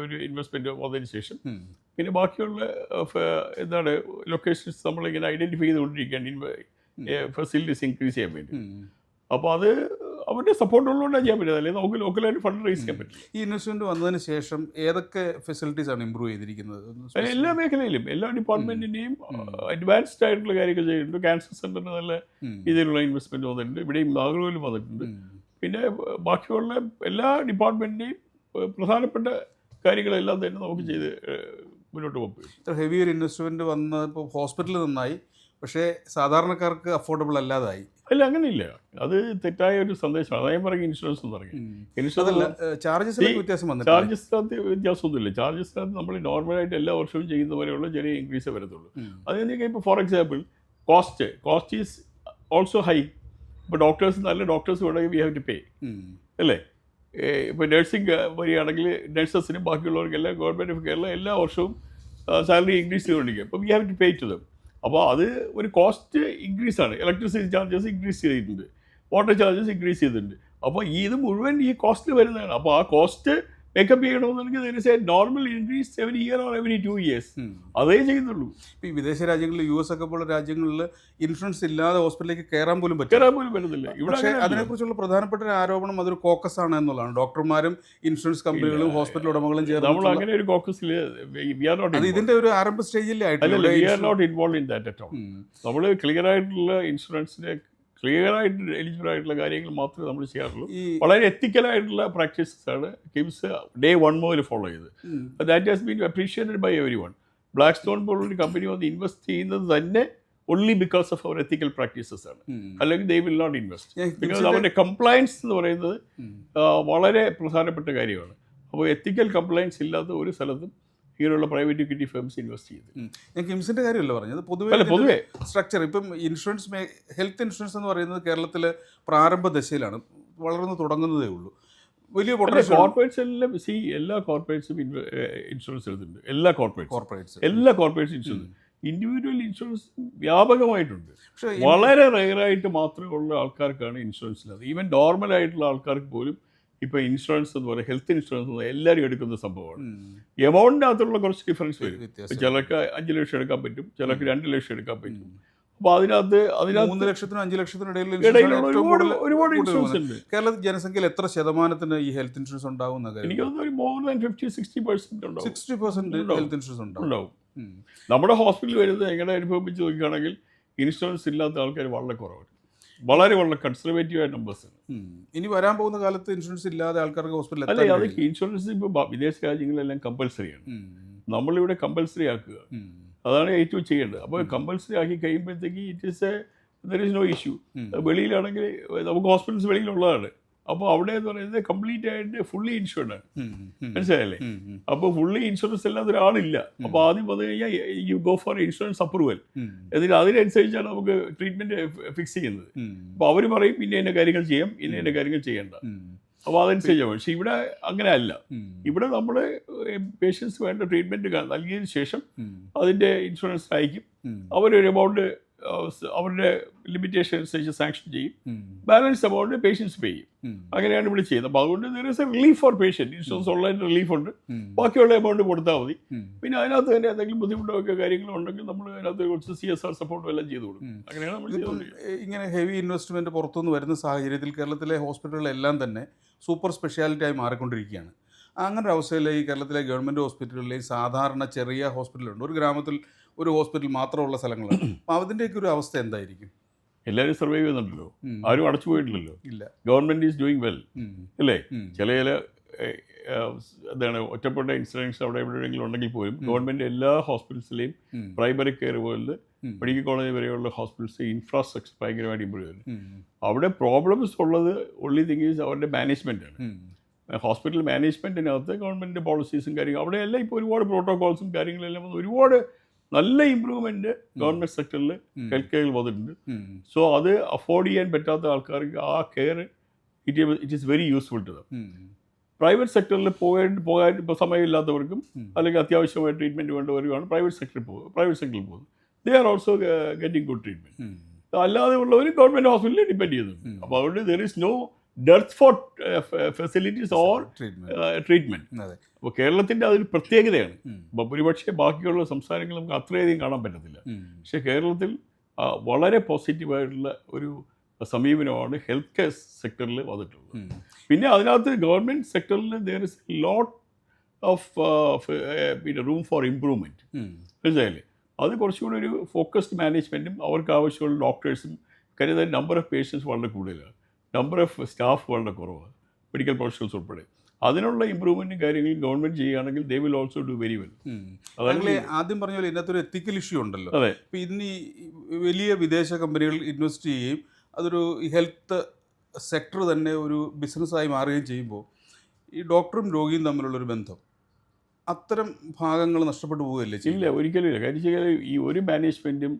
ഒരു ഇൻവെസ്റ്റ്മെൻറ്റ് വന്നതിന് ശേഷം. പിന്നെ ബാക്കിയുള്ള എന്താണ് ലൊക്കേഷൻസ് നമ്മളിങ്ങനെ ഐഡൻറ്റിഫൈ ചെയ്തുകൊണ്ടിരിക്കുകയാണ് ഫെസിലിറ്റീസ് ഇൻക്രീസ് ചെയ്യാൻ വേണ്ടി. അപ്പോൾ അത് അവരുടെ സപ്പോർട്ട് ഉള്ളതുകൊണ്ടാണ് ചെയ്യാൻ പറ്റുന്നത്, അല്ലെങ്കിൽ നമുക്ക് ലോക്കലായിട്ട് ഫണ്ട് റേസ് ചെയ്യാൻ പറ്റില്ല. ഈ ഇൻവെസ്റ്റ്മെന്റ് വന്നതിന് ശേഷം ഏതൊക്കെ ഫെസിലിറ്റീസ് ആണ് ഇമ്പ്രൂവ് ചെയ്തിരിക്കുന്നത്? എല്ലാ മേഖലയിലും എല്ലാ ഡിപ്പാർട്ട്മെന്റിന്റെയും അഡ്വാൻസ്ഡ് ആയിട്ടുള്ള കാര്യങ്ങൾ ചെയ്യുന്നുണ്ട്. ക്യാൻസർ സെന്ററിന് നല്ല രീതിയിലുള്ള ഇൻവെസ്റ്റ്മെന്റ് വന്നിട്ടുണ്ട്, ഇവിടെയും നാഗർകോവിലും വന്നിട്ടുണ്ട്. പിന്നെ ബാക്കിയുള്ള എല്ലാ ഡിപ്പാർട്ട്മെന്റിന്റെയും പ്രധാനപ്പെട്ട കാര്യങ്ങളെല്ലാം തന്നെ നമുക്ക് ചെയ്ത് മുന്നോട്ട് പോകും. ഇത്ര ഹെവി ഒരു ഇൻവെസ്റ്റ്മെന്റ് വന്നപ്പോൾ ഹോസ്പിറ്റലിൽ നന്നായി, പക്ഷേ സാധാരണക്കാർക്ക് അഫോർഡബിൾ അല്ലാതായി. അല്ല, അങ്ങനെയില്ല, അത് തെറ്റായ ഒരു സന്ദേശമാണ്. അതായത് പറയും ഇൻഷുറൻസ് എന്ന് പറയും. ഇൻഷുറൻസ് ചാർജസിൽ വ്യത്യാസം വന്നു. ചാർജസിനകത്ത് വ്യത്യാസമൊന്നുമില്ല. ചാർജസിനകത്ത് നമ്മൾ നോർമലായിട്ട് എല്ലാ വർഷവും ചെയ്യുന്ന പോലെയുള്ള ചെറിയ ഇൻക്രീസേ വരത്തുള്ളൂ. അത് കഴിഞ്ഞാൽ ഇപ്പോൾ for example cost is also high. ഇപ്പോൾ ഡോക്ടേഴ്സ്, നല്ല ഡോക്ടേഴ്സ് വേണമെങ്കിൽ വി ഹാവ് ടു പേ, അല്ലേ? ഇപ്പോൾ നഴ്സിംഗ് വരികയാണെങ്കിൽ നഴ്സസിനും ബാക്കിയുള്ളവർക്കെല്ലാം ഗവൺമെൻറ് ഓഫ് കേരള എല്ലാ വർഷവും സാലറി ഇൻക്രീസ് ചെയ്തുകൊണ്ടിരിക്കുക. അപ്പോൾ we have to pay to them. അപ്പോൾ അത് ഒരു കോസ്റ്റ് ഇൻക്രീസാണ്. ഇലക്ട്രിസിറ്റി ചാർജസ് ഇൻക്രീസ് ചെയ്തിട്ടുണ്ട്, വാട്ടർ ചാർജസ് ഇൻക്രീസ് ചെയ്തിട്ടുണ്ട്. അപ്പോൾ ഇത് മുഴുവൻ ഈ കോസ്റ്റ് വരുന്നതാണ്. അപ്പോൾ ആ കോസ്റ്റ് മേക്കപ്പ് ചെയ്യണമെന്നുണ്ടെങ്കിൽ there is a normal increase every year or every 2 years. അതേ ചെയ്യുന്നുള്ളൂ. ഇപ്പോൾ ഈ വിദേശ രാജ്യങ്ങളിൽ US ഒക്കെ പോലുള്ള രാജ്യങ്ങളിൽ ഇൻഷുറൻസ് ഇല്ലാതെ ഹോസ്പിറ്റലിലേക്ക് കയറാൻ പോലും പറ്റുന്നില്ല. ഇവിടെ അതിനെക്കുറിച്ചുള്ള പ്രധാനപ്പെട്ട ഒരു ആരോപണം അതൊരു കോക്കസ് ആണ് എന്നുള്ളതാണ്. ഡോക്ടർമാരും ഇൻഷുറൻസ് കമ്പനികളും ഹോസ്പിറ്റൽ ഉടമകളും നമ്മൾ ചേർന്ന് അങ്ങനെ ഒരു കോക്കസിൽ ഇതിന്റെ ഒരു ആരംഭ സ്റ്റേജിൽ not involve in that at all. നമ്മൾ ക്ലിയർ ആയിട്ടുള്ള ഇൻഷുറൻസിനെ ക്ലിയർ ആയിട്ട് എലിജിബിൾ ആയിട്ടുള്ള കാര്യങ്ങൾ മാത്രമേ നമ്മൾ ചെയ്യാറുള്ളൂ. വളരെ എത്തിക്കലായിട്ടുള്ള പ്രാക്ടീസസ് ആണ് കിംസ് ഡേ 1 മുതൽ ഫോളോ ചെയ്ത്. That has been appreciated by everyone. Blackstone പോലുള്ളൊരു കമ്പനി വന്ന് ഇൻവെസ്റ്റ് ചെയ്യുന്നത് തന്നെ only because of our ethical practices ആണ്. അല്ലെങ്കിൽ they will not invest. Because അവരുടെ കംപ്ലയൻസ് എന്ന് പറയുന്നത് വളരെ പ്രധാനപ്പെട്ട കാര്യമാണ്. അപ്പോൾ എത്തിക്കൽ കംപ്ലയൻസ് ഇല്ലാത്ത ഒരു സ്ഥലത്തും ഇങ്ങനെയുള്ള പ്രൈവറ്റ് ഇക്വിറ്റി ഫേംസ് ഇൻവെസ്റ്റ് ചെയ്ത്. ഞാൻ കിംസിൻ്റെ കാര്യമല്ല പറഞ്ഞത്, പൊതുവെ സ്ട്രക്ചർ. ഇപ്പം ഇൻഷുറൻസ് ഹെൽത്ത് ഇൻഷുറൻസ് എന്ന് പറയുന്നത് കേരളത്തിൽ പ്രാരംഭ ദശയിലാണ്, വളർന്നു തുടങ്ങുന്നതേ ഉള്ളൂ. വലിയ കോർപ്പറേറ്റ്സ് എല്ലാം എല്ലാ കോർപ്പറേറ്റ്സും ഇൻഷുറൻസ് എടുത്തിട്ടുണ്ട്. എല്ലാ കോർപ്പറേറ്റ്സ് ഇൻഷുറൻസ്, ഇൻഡിവിജ്വൽ ഇൻഷുറൻസ് വ്യാപകമായിട്ടുണ്ട്. വളരെ റെയറായിട്ട് മാത്രമേ ഉള്ള ആൾക്കാർക്കാണ് ഇൻഷുറൻസ് ഇല്ലാതെ. ഈവൻ നോർമൽ ആയിട്ടുള്ള ആൾക്കാർക്ക് പോലും ഇപ്പോൾ ഇൻഷുറൻസ് എന്ന് പറയുക, ഹെൽത്ത് ഇൻഷുറൻസ് എന്ന് പറയുക എല്ലാവരും എടുക്കുന്ന സംഭവമാണ്. എമൗണ്ടിനകത്തുള്ള കുറച്ച് ഡിഫറൻസ് വരും. ചിലർക്ക് 5 ലക്ഷം എടുക്കാൻ പറ്റും, ചിലർക്ക് 2 ലക്ഷം എടുക്കാൻ പറ്റും. അപ്പോൾ അതിനകത്ത് 3 ലക്ഷത്തിനും 5 ലക്ഷത്തിനും ഇടയിലുള്ള ഒരുപാട് ഇൻഷുറൻസ് ഉണ്ട്. കേരളത്തിൽ ജനസംഖ്യയിൽ എത്ര ശതമാനത്തിന് ഈ ഹെൽത്ത് ഇൻഷുറൻസ് ഉണ്ടാവുന്ന കാര്യം? എനിക്ക് തോന്നുന്നു ഒരു മോർ ദാൻ 50-60% ഉണ്ടാവും. 60% ഹെൽത്ത് ഇൻഷുറൻസ് ഉണ്ടാവും. നമ്മുടെ ഹോസ്പിറ്റലിൽ വരുന്നത് എങ്ങനെ അനുഭവം വെച്ച് നോക്കുകയാണെങ്കിൽ ഇൻഷുറൻസ് ഇല്ലാത്ത ആൾക്കാർ വളരെ കുറവാണ്. വളരെ കൺസർവേറ്റീവായ നമ്പേഴ്സ്. ഇനി വരാൻ പോകുന്ന കാലത്ത് ഇൻഷുറൻസ് ഇല്ലാതെ ആൾക്കാർക്ക് ഹോസ്പിറ്റലിൽ അല്ല, അത് ഇൻഷുറൻസ് ഇപ്പോൾ വിദേശ രാജ്യങ്ങളിലെല്ലാം കമ്പൽസറിയാണ്. നമ്മളിവിടെ കമ്പൽസറി ആക്കുക, അതാണ് ഏറ്റവും ചെയ്യേണ്ടത്. അപ്പോൾ കമ്പൽസറി ആക്കി കഴിയുമ്പോഴത്തേക്ക് ദർ ഇസ് നോ ഇഷ്യൂ. വെളിയിലാണെങ്കിൽ നമുക്ക് ഹോസ്പിറ്റൽസ് വെളിയിലുള്ളതാണ്. അപ്പോൾ അവിടെ എന്ന് പറയുന്നത് കംപ്ലീറ്റ് ആയിട്ട് ഫുള്ളി ഇൻഷുർഡ് ആണ്, മനസ്സിലായല്ലേ? അപ്പോൾ ഫുള്ളി ഇൻഷുറൻസ് ഇല്ലാത്ത ഒരാളില്ല. അപ്പോൾ ആദ്യം വന്നു കഴിഞ്ഞാൽ you go for insurance approval, എന്നിട്ട് അതിനനുസരിച്ചാണ് നമുക്ക് ട്രീറ്റ്മെന്റ് ഫിക്സ് ചെയ്യുന്നത്. അപ്പോൾ അവർ പറയും ഇന്ന കാര്യങ്ങൾ ചെയ്യാം, ഇന്ന കാര്യങ്ങൾ ചെയ്യേണ്ട. അപ്പോൾ അതനുസരിച്ചാണ്. പക്ഷെ ഇവിടെ അങ്ങനെ അല്ല. ഇവിടെ നമ്മൾ പേഷ്യൻസ് വേണ്ട ട്രീറ്റ്മെന്റ് നൽകിയതിന് ശേഷം അതിന്റെ ഇൻഷുറൻസ് അയക്കും. അവരൊരു എമൗണ്ട് അവരുടെ ലിമിറ്റേഷൻ അനുസരിച്ച് സാങ്ഷൻ ചെയ്യും. ബാലൻസ് എമൗണ്ട് പേഷ്യൻസ് പേ ചെയ്യും. അങ്ങനെയാണ് ഇവിടെ ചെയ്യുന്നത്. അപ്പോൾ അതുകൊണ്ട് there is a relief for patient. Insurance ഉള്ളതിന് റിലീഫ് ഉണ്ട്. ബാക്കിയുള്ള എമൗണ്ട് കൊടുത്താൽ മതി. പിന്നെ അതിനകത്ത് തന്നെ എന്തെങ്കിലും ബുദ്ധിമുട്ടൊക്കെ കാര്യങ്ങളും ഉണ്ടെങ്കിൽ നമ്മൾ അതിനകത്ത് കുറച്ച് CSR സപ്പോർട്ടും എല്ലാം ചെയ്തു കൊടുക്കും. അങ്ങനെയാണ് നമ്മൾ ചെയ്തുകൊണ്ടിരിക്കുന്നത്. ഇങ്ങനെ ഹെവി ഇൻവെസ്റ്റ്മെന്റ് പുറത്തുനിന്ന് വരുന്ന സാഹചര്യത്തിൽ കേരളത്തിലെ ഹോസ്പിറ്റലുകളെല്ലാം തന്നെ സൂപ്പർ സ്പെഷ്യാലിറ്റി ആയി മാറിക്കൊണ്ടിരിക്കുകയാണ്. അങ്ങനെ ഒരു അവസ്ഥയിൽ ഈ കേരളത്തിലെ ഗവൺമെൻറ് ഹോസ്പിറ്റലുകളിലെയും സാധാരണ ചെറിയ ഹോസ്പിറ്റലുണ്ട്, ഒരു ഗ്രാമത്തിൽ ഒരു ഹോസ്പിറ്റൽ മാത്രമുള്ള സ്ഥലങ്ങളാണ്. അപ്പോൾ അതിൻ്റെയൊക്കെ ഒരു അവസ്ഥ എന്തായിരിക്കും? എല്ലാവരും സർവൈവ് ചെയ്യുന്നുണ്ടല്ലോ, ആരും അടച്ചു പോയിട്ടില്ലല്ലോ. ഇല്ല, ഗവൺമെൻറ് ഈസ് ഡൂയിങ് വെൽ, അല്ലേ? ചില എന്താണ് ഒറ്റപ്പെട്ട ഇൻസിഡൻസ് അവിടെ എവിടെയെങ്കിലും ഉണ്ടെങ്കിൽ പോലും ഗവൺമെൻറ് എല്ലാ ഹോസ്പിറ്റൽസിലെയും പ്രൈമറി കെയർ പോലെ മെഡിക്കൽ കോളേജ് വരെയുള്ള ഹോസ്പിറ്റൽസ് ഇൻഫ്രാസ്ട്രക്ചർ ഭയങ്കരമായിട്ട് ഇമ്പ്രൂവ് ചെയ്യുന്നു. അവിടെ പ്രോബ്ലംസ് ഉള്ളത് ഒൺലി തിങ് ഈസ് അവരുടെ മാനേജ്മെൻറ്റാണ്. ഹോസ്പിറ്റൽ മാനേജ്മെൻറ്റിനകത്ത് ഗവൺമെൻറ് പോളിസീസും കാര്യങ്ങളും അവിടെയെല്ലാം ഇപ്പോൾ ഒരുപാട് പ്രോട്ടോകോൾസും കാര്യങ്ങളെല്ലാം ഒരുപാട് നല്ല ഇമ്പ്രൂവ്മെൻറ്റ് ഗവൺമെൻറ് സെക്ടറിൽ ഹെൽത്ത് കെയറിൽ വന്നിട്ടുണ്ട്. സോ അത് അഫോർഡ് ചെയ്യാൻ പറ്റാത്ത ആൾക്കാർക്ക് ആ care it is very useful to them. Private സെക്ടറിൽ പോകാൻ ഇപ്പോൾ സമയമില്ലാത്തവർക്കും അല്ലെങ്കിൽ അത്യാവശ്യമായ ട്രീറ്റ്മെൻറ്റ് വേണ്ടവർക്കുമാണ് പ്രൈവറ്റ് സെക്ടറിൽ പോകുന്നത്. They are also getting good treatment. അല്ലാതെ ഉള്ളവർ ഗവൺമെൻറ് ഹോസ്പിറ്റലിൽ ഡിപ്പെൻഡ് ചെയ്യുന്നുണ്ട്. അപ്പോൾ അതുകൊണ്ട് there is no dearth for facilities or treatment. അപ്പോൾ കേരളത്തിൻ്റെ അതൊരു പ്രത്യേകതയാണ്. അപ്പോൾ ഒരുപക്ഷെ ബാക്കിയുള്ള സംസ്ഥാനങ്ങൾ നമുക്ക് അത്രയധികം കാണാൻ പറ്റത്തില്ല. പക്ഷേ കേരളത്തിൽ വളരെ പോസിറ്റീവായിട്ടുള്ള ഒരു സമീപനമാണ് ഹെൽത്ത് കെയർ സെക്ടറിൽ വന്നിട്ടുള്ളത്. പിന്നെ അതിനകത്ത് ഗവൺമെൻറ് സെക്ടറിൽ ദർ ഇസ് ലോട്ട് ഓഫ് പിന്നെ റൂം ഫോർ ഇമ്പ്രൂവ്മെൻറ്റ്. മനസ്സിലായില്ലേ? അത് കുറച്ചുകൂടി ഒരു ഫോക്കസ്ഡ് മാനേജ്മെൻറ്റും അവർക്ക് ആവശ്യമുള്ള ഡോക്ടേഴ്സും, കാര്യം നമ്പർ ഓഫ് പേഷ്യൻസ് വളരെ കൂടുതലാണ്, നമ്പർ ഓഫ് സ്റ്റാഫ് വളരെ കുറവാണ്, മെഡിക്കൽ പ്രൊഫഷണൽസ് ഉൾപ്പെടെ. അതിനുള്ള ഇമ്പ്രൂവ്മെൻറ്റും കാര്യങ്ങളും ഗവൺമെൻറ് ചെയ്യുകയാണെങ്കിൽ they will also do very well. അതായത് ആദ്യം പറഞ്ഞ പോലെ ഇതിനകത്തൊരു എത്തിക്കൽ ഇഷ്യൂ ഉണ്ടല്ലോ. അതെ. ഇപ്പം ഇന്ന് ഈ വലിയ വിദേശ കമ്പനികൾ ഇൻവെസ്റ്റ് ചെയ്യുകയും അതൊരു ഹെൽത്ത് സെക്ടർ തന്നെ ഒരു ബിസിനസ്സായി മാറുകയും ചെയ്യുമ്പോൾ ഈ ഡോക്ടറും രോഗിയും തമ്മിലുള്ളൊരു ബന്ധം, അത്തരം ഭാഗങ്ങൾ നഷ്ടപ്പെട്ടു പോവുകയല്ലേ? ഇല്ല, ഒരിക്കലും ഇല്ല. കാര്യം വെച്ചാൽ ഈ ഒരു മാനേജ്മെൻറ്റും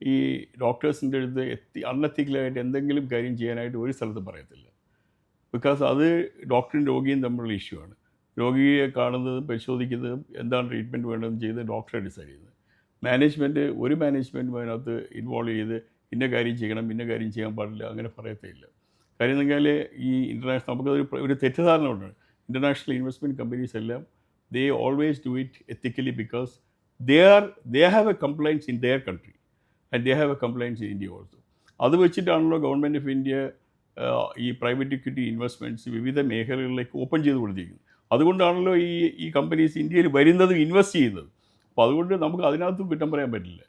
ഈ ഡോക്ടേഴ്സിൻ്റെ അടുത്ത് അൺഎത്തിക്കലായിട്ട് എന്തെങ്കിലും കാര്യം ചെയ്യാനായിട്ട് ഒരു സ്ഥലത്തും പറയത്തില്ല. ബിക്കോസ് അത് ഡോക്ടറും രോഗിയും തമ്മിലുള്ള ഇഷ്യൂ ആണ്. രോഗിയെ കാണുന്നതും പരിശോധിക്കുന്നതും എന്താണ് ട്രീറ്റ്മെൻറ്റ് വേണ്ടതെന്ന് ചെയ്ത് ഡോക്ടറെ ഡിസൈഡ് ചെയ്യുന്നത്. ഒരു മാനേജ്മെൻറ്റും അതിനകത്ത് ഇൻവോൾവ് ചെയ്ത് ഇന്ന കാര്യം ചെയ്യണം, ഇന്ന കാര്യം ചെയ്യാൻ പാടില്ല, അങ്ങനെ പറയത്തില്ല. കാര്യം എന്ന് പറഞ്ഞാൽ ഈ ഇൻ്റർനാഷണൽ നമുക്കതൊരു തെറ്റിദ്ധാരണ ഉണ്ട്. ഇൻ്റർനാഷണൽ ഇൻവെസ്റ്റ്മെൻറ്റ് കമ്പനീസ് എല്ലാം they always do it ethically because they have a compliance in their country and they have a compliance in India also. അത് വെച്ചിട്ടാണല്ലോ ഗവൺമെൻറ് ഓഫ് ഇന്ത്യ ഈ പ്രൈവറ്റ് ഇക്വിറ്റി ഇൻവെസ്റ്റ്മെൻറ്റ്സ് വിവിധ മേഖലകളിലേക്ക് open ചെയ്ത് കൊടുത്തിരിക്കുന്നത്. അതുകൊണ്ടാണല്ലോ ഈ companies ഇന്ത്യയിൽ വരുന്നതും ഇൻവെസ്റ്റ് ചെയ്യുന്നത്. അപ്പോൾ അതുകൊണ്ട് നമുക്ക് അതിനകത്തും കുറ്റം പറയാൻ പറ്റില്ല.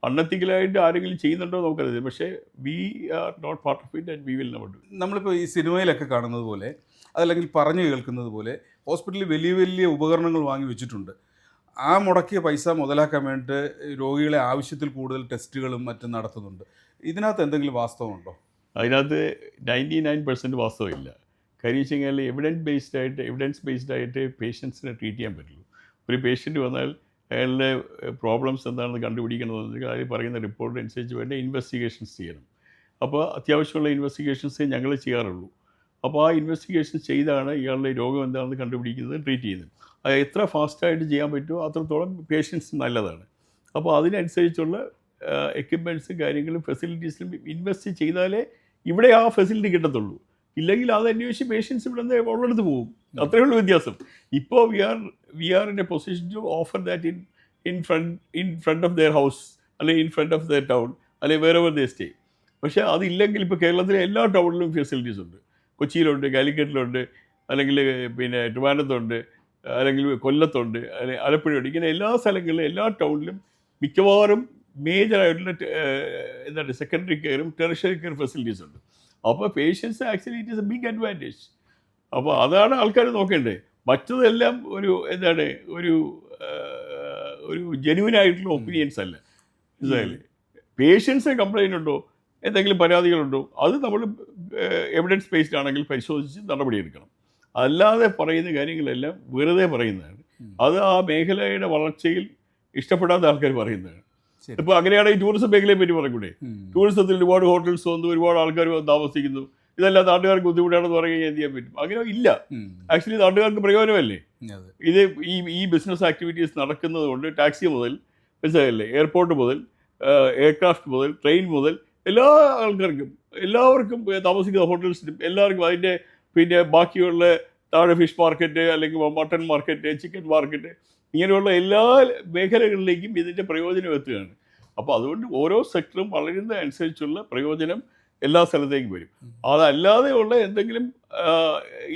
അൺഎത്തിക്കലായിട്ട് ആരെങ്കിലും ചെയ്യുന്നുണ്ടോ നമുക്കറിയില്ല, പക്ഷേ we are not part of it and we will never do. നമ്മളിപ്പോൾ ഈ സിനിമയിലൊക്കെ കാണുന്നത് പോലെ, അതല്ലെങ്കിൽ പറഞ്ഞു കേൾക്കുന്നത് പോലെ ഹോസ്പിറ്റലിൽ വലിയ വലിയ ഉപകരണങ്ങൾ വാങ്ങി വെച്ചിട്ടുണ്ട്. ആ മുടക്കിയ പൈസ മുതലാക്കാൻ വേണ്ടിയിട്ട് രോഗികളെ ആവശ്യത്തിൽ കൂടുതൽ ടെസ്റ്റുകളും മറ്റും നടത്തുന്നുണ്ട്. ഇതിനകത്ത് എന്തെങ്കിലും വാസ്തവമുണ്ടോ? അതിനകത്ത് 99% വാസ്തവമില്ല. കാര്യം വെച്ച് കഴിഞ്ഞാൽ എവിഡൻസ് ബേസ്ഡ് ആയിട്ട് പേഷ്യൻസിനെ ട്രീറ്റ് ചെയ്യാൻ പറ്റുള്ളൂ. ഒരു പേഷ്യൻറ്റ് വന്നാൽ അയാളുടെ പ്രോബ്ലംസ് എന്താണെന്ന് കണ്ടുപിടിക്കണമെന്ന് അതിൽ പറയുന്ന റിപ്പോർട്ട് അനുസരിച്ച് വേണ്ട ഇൻവെസ്റ്റിഗേഷൻസ് ചെയ്യണം. അപ്പോൾ അത്യാവശ്യമുള്ള ഇൻവെസ്റ്റിഗേഷൻസേ ഞങ്ങൾ ചെയ്യാറുള്ളൂ. അപ്പോൾ ആ ഇൻവെസ്റ്റിഗേഷൻ ചെയ്താണ് ഇയാളുടെ രോഗം എന്താണെന്ന് കണ്ടുപിടിക്കുന്നത്, ട്രീറ്റ് ചെയ്യുന്നത്. അത് എത്ര ഫാസ്റ്റായിട്ട് ചെയ്യാൻ പറ്റുമോ അത്രത്തോളം പേഷ്യൻസ് നല്ലതാണ്. അപ്പോൾ അതിനനുസരിച്ചുള്ള എക്യുപ്മെൻറ്റ്സും കാര്യങ്ങളും ഫെസിലിറ്റീസിലും ഇൻവെസ്റ്റ് ചെയ്താലേ ഇവിടെ ആ ഫെസിലിറ്റി കിട്ടത്തുള്ളൂ. ഇല്ലെങ്കിൽ അത് അന്വേഷിച്ച് പേഷ്യൻസ് ഇവിടെ നിന്ന് ഉള്ളിടത്ത് പോകും. അത്രയേ ഉള്ളൂ വ്യത്യാസം. ഇപ്പോൾ we are in a position to offer that in front of their house, അല്ലെങ്കിൽ in front of their town, അല്ലെങ്കിൽ വേറെ ദേ സ്റ്റേ. പക്ഷേ അതില്ലെങ്കിൽ ഇപ്പോൾ കേരളത്തിലെ എല്ലാ ടൗണിലും ഫെസിലിറ്റീസ് ഉണ്ട്. കൊച്ചിയിലുണ്ട്, കാലിക്കറ്റിലുണ്ട്, അല്ലെങ്കിൽ പിന്നെ ട്രിവാൻഡ്രത്തുണ്ട്, അല്ലെങ്കിൽ കൊല്ലത്തുണ്ട്, അല്ലെങ്കിൽ ആലപ്പുഴയുണ്ട്. ഇങ്ങനെ എല്ലാ സ്ഥലങ്ങളിലും എല്ലാ ടൗണിലും മിക്കവാറും മേജറായിട്ടുള്ള എന്താണ് സെക്കൻഡറി കെയറും ടെറിഷറി കെയർ ഫെസിലിറ്റീസ് ഉണ്ട്. അപ്പോൾ patients actually it is a big advantage. അപ്പോൾ അതാണ് ആൾക്കാർ നോക്കേണ്ടത്. മറ്റതെല്ലാം ഒരു ജെന്യുവനായിട്ടുള്ള ഒപ്പീനിയൻസ് അല്ല. മനസ്സിലായില്ലേ? പേഷ്യൻസ് കംപ്ലയിൻ്റ് ഉണ്ടോ, എന്തെങ്കിലും പരാതികളുണ്ടോ, അത് നമ്മൾ എവിഡൻസ് ബേസ്ഡ് ആണെങ്കിൽ പരിശോധിച്ച് നടപടിയെടുക്കണം. അല്ലാതെ പറയുന്ന കാര്യങ്ങളെല്ലാം വെറുതെ പറയുന്നതാണ്. അത് ആ മേഖലയുടെ വളർച്ചയിൽ ഇഷ്ടപ്പെടാത്ത ആൾക്കാർ പറയുന്നതാണ്. ഇപ്പോൾ അങ്ങനെയാണെങ്കിൽ ടൂറിസം മേഖലയെ പറ്റി പറയൂടെ? ടൂറിസത്തിൽ ഒരുപാട് ഹോട്ടൽസ് വന്നു, ഒരുപാട് ആൾക്കാർ താമസിക്കുന്നു. ഇതെല്ലാം നാട്ടുകാർക്ക് ബുദ്ധിമുട്ടാണെന്ന് പറയുകയും എന്ത് ചെയ്യാൻ പറ്റും? അങ്ങനെ ഇല്ല. ആക്ച്വലി നാട്ടുകാർക്ക് പ്രയോജനമല്ലേ ഇത്? ഈ ബിസിനസ് ആക്ടിവിറ്റീസ് നടക്കുന്നത് കൊണ്ട് ടാക്സി മുതൽ, മനസ്സിലായല്ലേ, എയർപോർട്ട് മുതൽ, എയർക്രാഫ്റ്റ് മുതൽ, ട്രെയിൻ മുതൽ എല്ലാ ആൾക്കാർക്കും, എല്ലാവർക്കും താമസിക്കുന്ന ഹോട്ടൽസിനും എല്ലാവർക്കും അതിൻ്റെ പിന്നെ ബാക്കിയുള്ള താഴെ ഫിഷ് മാർക്കറ്റ്, അല്ലെങ്കിൽ മട്ടൺ മാർക്കറ്റ്, ചിക്കൻ മാർക്കറ്റ്, ഇങ്ങനെയുള്ള എല്ലാ മേഖലകളിലേക്കും ഇതിൻ്റെ പ്രയോജനം എത്തുകയാണ്. അപ്പോൾ അതുകൊണ്ട് ഓരോ സെക്ടറും വളരുന്ന അനുസരിച്ചുള്ള പ്രയോജനം എല്ലാ സ്ഥലത്തേക്കും വരും. അതല്ലാതെയുള്ള എന്തെങ്കിലും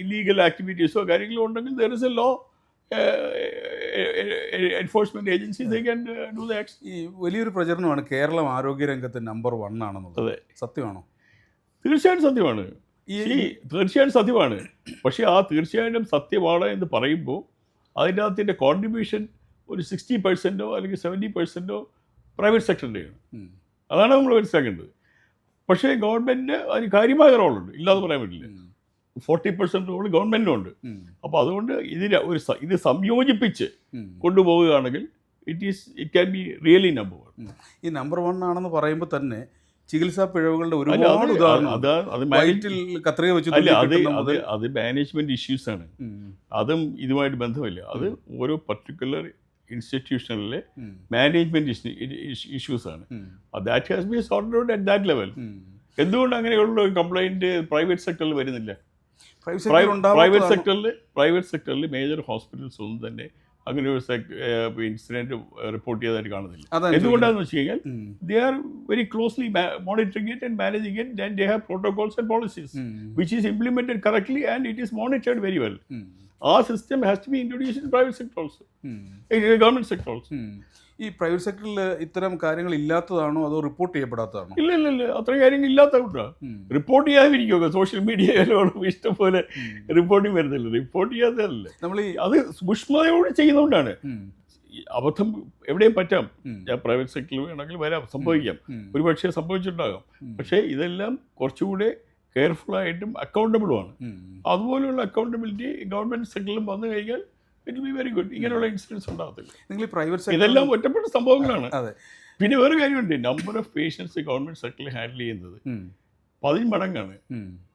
ഇല്ലീഗൽ ആക്ടിവിറ്റീസോ കാര്യങ്ങളോ ഉണ്ടെങ്കിൽ there is A law enforcement agency they can do the action. ഈ വലിയൊരു പ്രചരണമാണ് കേരളം ആരോഗ്യരംഗത്ത് നമ്പർ 1 ആണെന്നുള്ളത്. അതെ, സത്യമാണോ? തീർച്ചയായിട്ടും സത്യമാണ്. തീർച്ചയായിട്ടും സത്യമാണ്. പക്ഷേ ആ തീർച്ചയായിട്ടും സത്യമാണ് എന്ന് പറയുമ്പോൾ അതിൻ്റെ അകത്തിൻ്റെ കോൺട്രിബ്യൂഷൻ ഒരു 60% അല്ലെങ്കിൽ 70% പ്രൈവറ്റ് സെക്ടറിൻ്റെയാണ്. അതാണ് നമ്മൾ മനസ്സിലാക്കേണ്ടത്. പക്ഷേ ഗവൺമെൻറ് അതിന് കാര്യമായ റോളുണ്ട്, ഇല്ലാതെ പറയാൻ പറ്റില്ല. 40% റോൾ ഗവൺമെൻറ്റിനുണ്ട്. അപ്പോൾ അതുകൊണ്ട് ഇത് സംയോജിപ്പിച്ച് കൊണ്ടുപോവുകയാണെങ്കിൽ it can be really number 1. ഈ നമ്പർ 1 ആണെന്ന് പറയുമ്പോൾ തന്നെ ചികിത്സാ പിഴവുകളുടെ ഒരുപാട് ഉദാഹരണം. അത് മാനേജ്മെന്റ് ഇഷ്യൂസ് ആണ്. അതും ഇതുമായിട്ട് ബന്ധമില്ല. അത് ഓരോ പർട്ടിക്കുലർ ഇൻസ്റ്റിറ്റ്യൂഷനിലെ മാനേജ്മെന്റ് ഇഷ്യൂസ് ആണ്. That has been sorted out at that level. എന്തുകൊണ്ട് അങ്ങനെയുള്ള കംപ്ലൈന്റ് പ്രൈവറ്റ് സെക്ടറിൽ വരുന്നില്ല? പ്രൈവറ്റ് സെക്ടറിൽ മേജർ ഹോസ്പിറ്റൽസ് ഒന്നും തന്നെ അങ്ങനെ ഒരു ഇൻസിഡൻറ്റ് റിപ്പോർട്ട് ചെയ്തതായിട്ട് കാണുന്നില്ല. അതാണ് എന്തുകൊണ്ടാണെന്ന് വെച്ച് കഴിഞ്ഞാൽ they are very closely monitoring it and managing it, then they have protocols and policies which is implemented correctly and it is monitored very well. Our system has to be introduced in private sector also, in the government sector also. ഈ private സെക്ടറിൽ ഇത്തരം കാര്യങ്ങൾ ഇല്ലാത്തതാണോ അതോ report ചെയ്യപ്പെടാത്തതാണോ? ഇല്ല അത്രയും കാര്യങ്ങൾ ഇല്ലാത്തതുകൊണ്ടാണ് report ചെയ്യാതിരിക്കുക. സോഷ്യൽ മീഡിയയിലോട് ഇഷ്ടംപോലെ റിപ്പോർട്ടിങ് വരുന്നില്ല, റിപ്പോർട്ട് ചെയ്യാത്തതല്ല. നമ്മൾ അത് സൂക്ഷ്മതയോട് ചെയ്യുന്നതുകൊണ്ടാണ്. അബദ്ധം എവിടെയും പറ്റാം, പ്രൈവറ്റ് സെക്ടറിൽ വേണമെങ്കിൽ വരാം, സംഭവിക്കാം, ഒരുപക്ഷെ സംഭവിച്ചിട്ടുണ്ടാകാം. പക്ഷേ ഇതെല്ലാം കുറച്ചുകൂടെ കെയർഫുള്ളായിട്ടും അക്കൗണ്ടബിളുമാണ്. അതുപോലെയുള്ള അക്കൗണ്ടബിലിറ്റി ഗവൺമെൻറ് സെക്ടറിലും വന്നു കഴിഞ്ഞാൽ it will be very good. ഇങ്ങനെയുള്ള ഇൻസിഡൻസ് ഉണ്ടാകത്തില്ല. നിങ്ങൾ പ്രൈവറ്റ് സെക്ടർ ഇതെല്ലാം ഒറ്റപ്പെട്ട സംഭവങ്ങളാണ്. അതെ. പിന്നെ വേറെ കാര്യമുണ്ട്, നമ്പർ ഓഫ് പേഷ്യൻസ് ഗവൺമെൻറ് സെക്ടറിൽ ഹാൻഡിൽ ചെയ്യുന്നത് 10 മടങ്ങാണ്.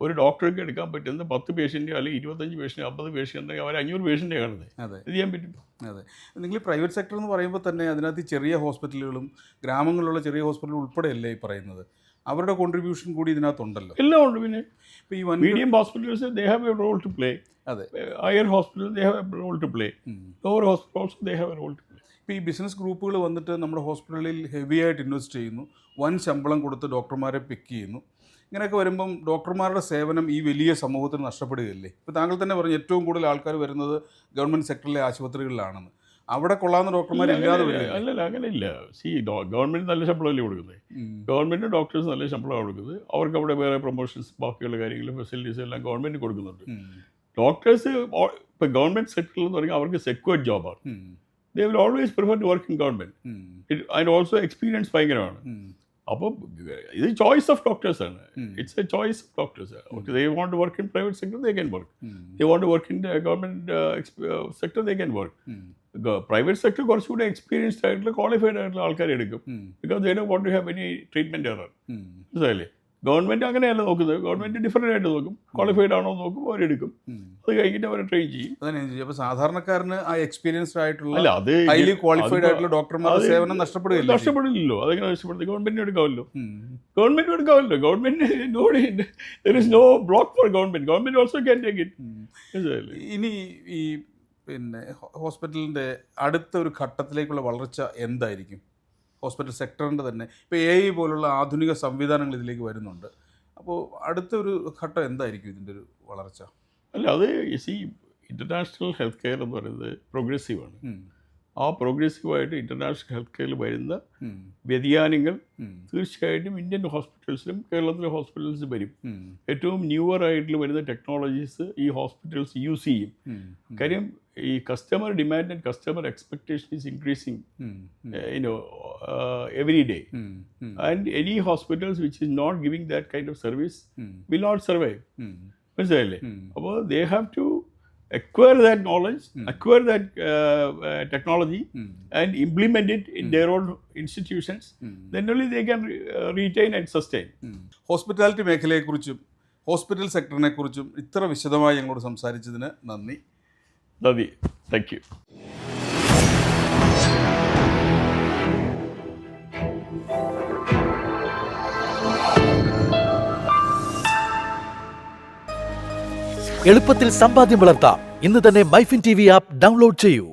ഒരു ഡോക്ടർക്ക് എടുക്കാൻ പറ്റുന്ന 10 പേഷ്യൻ്റ് അല്ലെങ്കിൽ 25 പേഷ്യൻ്റ് 50 പേഷ്യൻ്റ് അവർ 500 പേഷ്യൻ്റ് കാണുന്നത്. ഇത് ചെയ്യാൻ പറ്റും. അതെ. നിങ്ങൾ പ്രൈവറ്റ് സെക്ടർ എന്ന് പറയുമ്പോൾ തന്നെ അതിനകത്ത് ചെറിയ ഹോസ്പിറ്റലുകളും ഗ്രാമങ്ങളിലുള്ള ചെറിയ ഹോസ്പിറ്റലുകൾ ഉൾപ്പെടെയല്ലേ ഈ പറയുന്നത്? അവരുടെ കോൺട്രിബ്യൂഷൻ കൂടി ഇതിനകത്തുണ്ടല്ലോ. എല്ലാം ഉണ്ട്. പിന്നെ ഇപ്പോൾ ഈ medium hospitals they have a role to play. അതെ. Higher hospital they have a role to play. Lower hospital also they have a role to play. ഇപ്പോൾ ഈ ബിസിനസ് ഗ്രൂപ്പുകൾ വന്നിട്ട് നമ്മുടെ ഹോസ്പിറ്റലിൽ ഹെവി ആയിട്ട് ഇൻവെസ്റ്റ് ചെയ്യുന്നു, വൻ ശമ്പളം കൊടുത്ത് ഡോക്ടർമാരെ പിക്ക് ചെയ്യുന്നു. ഇങ്ങനെയൊക്കെ വരുമ്പം ഡോക്ടർമാരുടെ സേവനം ഈ വലിയ സമൂഹത്തിന് നഷ്ടപ്പെടുകയല്ലേ? ഇപ്പോൾ താങ്കൾ തന്നെ പറഞ്ഞു ഏറ്റവും കൂടുതൽ ആൾക്കാർ വരുന്നത് ഗവൺമെൻറ് സെക്ടറിലെ ആശുപത്രികളിലാണെന്ന്. അവിടെ കൊള്ളാവുന്ന ഡോക്ടർമാരില്ലാതെ വരില്ല. അല്ലല്ല, അങ്ങനെയില്ല. ഗവൺമെൻറ് നല്ല ശമ്പളമല്ലേ കൊടുക്കുന്നത്. ഗവൺമെൻറ് ഡോക്ടേഴ്സ് നല്ല ശമ്പളമാണ് കൊടുക്കുന്നത്. അവർക്ക് അവിടെ വേറെ പ്രൊമോഷൻസ് ബാക്കിയുള്ള കാര്യങ്ങൾ ഫെസിലിറ്റീസ് എല്ലാം ഗവൺമെൻറ് കൊടുക്കുന്നുണ്ട്. ഡോക്ടേഴ്സ് ഇപ്പോൾ ഗവൺമെൻറ് സെക്ടറിൽ എന്ന് പറഞ്ഞാൽ അവർക്ക് സെക്യൂർഡ് ജോബാണ്. They will always prefer to work in government. അതിന് ഓൾസോ എക്സ്പീരിയൻസ് ഭയങ്കരമാണ്. അപ്പോൾ ഇത് ചോയ്സ് ഓഫ് ഡോക്ടേഴ്സ് ആണ്. It's a choice of doctors. They want to work in private sector, they can work. They want to work in government sector, they can work. Private sector കുറച്ചുകൂടി experienced ആയിട്ടുള്ള qualified ആയിട്ടുള്ള ആൾക്കാരെ എടുക്കും. Because they don't want to have any treatment error. മനസ്സിലായില്ലേ? Government അങ്ങനെയല്ല നോക്കുന്നത്. Government different ആയിട്ട് നോക്കും. ക്വാളിഫൈഡ് ആണോ നോക്കും, അവരെടുക്കും. അത് കഴിഞ്ഞിട്ട് അവരെ ട്രെയിൻ ചെയ്യും. അപ്പോൾ സാധാരണക്കാരന് ആ എക്സ്പീരിയൻസ്ഡ് ആയിട്ടുള്ള അല്ല, അത് ഹൈലി ക്വാളിഫൈഡ് ആയിട്ടുള്ള ഡോക്ടർമാരുടെ സേവനം നഷ്ടപ്പെടില്ലല്ലോ. അതെങ്ങനെ നഷ്ടപ്പെടുന്നത്? ഗവൺമെൻറ് എടുക്കാമല്ലോ. Government there is no block for government also can take it. ഇനി ഈ പിന്നെ ഹോസ്പിറ്റലിൻ്റെ അടുത്ത ഒരു ഘട്ടത്തിലേക്കുള്ള വളർച്ച എന്തായിരിക്കും? ഹോസ്പിറ്റൽ സെക്ടറിൻ്റെ തന്നെ ഇപ്പോൾ AI പോലുള്ള ആധുനിക സംവിധാനങ്ങൾ ഇതിലേക്ക് വരുന്നുണ്ട്. അപ്പോൾ അടുത്തൊരു ഘട്ടം എന്തായിരിക്കും ഇതിൻ്റെ ഒരു വളർച്ച? അല്ല, അത് ഇൻ്റർനാഷണൽ ഹെൽത്ത് കെയർ എന്ന് പറയുന്നത് പ്രോഗ്രസീവാണ്. ആ പ്രോഗ്രസീവായിട്ട് ഇൻ്റർനാഷണൽ ഹെൽത്ത് കെയറിൽ വരുന്ന വ്യതിയാനങ്ങൾ തീർച്ചയായിട്ടും ഇന്ത്യൻ ഹോസ്പിറ്റൽസിലും കേരളത്തിലെ ഹോസ്പിറ്റൽസിലും വരും. ഏറ്റവും ന്യൂവർ ആയിട്ട് വരുന്ന ടെക്നോളജീസ് ഈ ഹോസ്പിറ്റൽസ് യൂസ് ചെയ്യും. കാര്യം ഈ customer demand and customer expectation is increasing every day. And any hospitals which is not giving that kind of service will not survive. മനസ്സിലായില്ലേ? അപ്പോൾ they have to acquire that knowledge, acquire that technology and implement it in their own institutions. Then only they can retain and sustain. Hospitality മേഖലയെക്കുറിച്ചും hospital സെക്ടറിനെ കുറിച്ചും ഇത്ര വിശദമായി ഞങ്ങളോട് സംസാരിച്ചതിന് നന്ദി. Thank you. എളുപ്പത്തിൽ സമ്പാദ്യം വളർത്താം. ഇന്ന് തന്നെ മൈഫിൻ TV ആപ്പ് ഡൗൺലോഡ് ചെയ്യൂ.